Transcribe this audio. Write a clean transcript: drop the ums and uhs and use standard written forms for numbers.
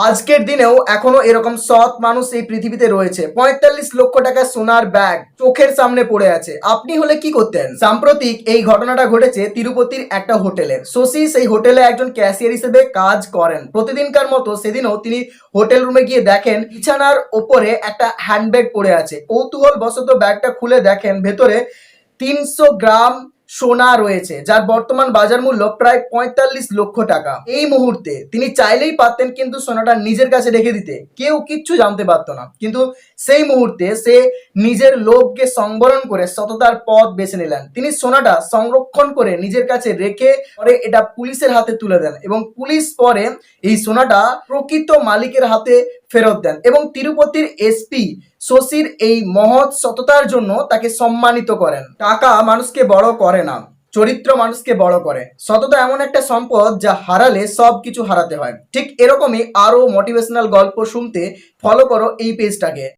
আজকের দিনেও এখনো এরকম সৎ মানুষ এই পৃথিবীতে রয়েছে। 45 লক্ষ টাকা সোনার ব্যাগ চোখের সামনে পড়ে আছে। আপনি হলে কি করতেন? সাম্প্রতিক এই ঘটনাটা ঘটেছে তিরুপতির একটা হোটেলে। শশী সেই হোটেলে একজন ক্যাশিয়ার হিসেবে কাজ করেন। প্রতিদিনকার মতো সেদিনও তিনি হোটেল রুমে গিয়ে দেখেন বিছানার ওপরে একটা হ্যান্ডব্যাগ পড়ে আছে। কৌতূহল বশত ব্যাগটা খুলে দেখেন ভেতরে 300 গ্রাম সোনা রয়েছে, যার বর্তমান বাজার মূল্য প্রায় 45 লক্ষ টাকা। এই মুহূর্তে তিনি চাইলেই পারতেন কিন্তু সোনাটা নিজের কাছে রেখে দিতে, কেউ কিচ্ছু জানতে পারতো না। কিন্তু সেই মুহূর্তে সে নিজের লোভকে সংবরণ করে সততার পথ বেছে নিলেন। তিনি সোনাটা সংরক্ষণ করে নিজের কাছে রেখে পরে এটা পুলিশের হাতে তুলে দেন এবং পুলিশ পরে এই সোনাটা প্রকৃত মালিকের হাতে ফেরত দেন এবং তিরুপতির এসপি শশীর এই মহৎ সততার জন্য তাকে সম্মানিত করেন। টাকা মানুষকে বড় করে না, চরিত্র মানুষকে বড় করে। সততা এমন একটা সম্পদ যা হারালে সব কিছু হারাতে হয়। ঠিক এরকমই আরো মোটিভেশনাল গল্প শুনতে ফলো করো এই পেজটাকে।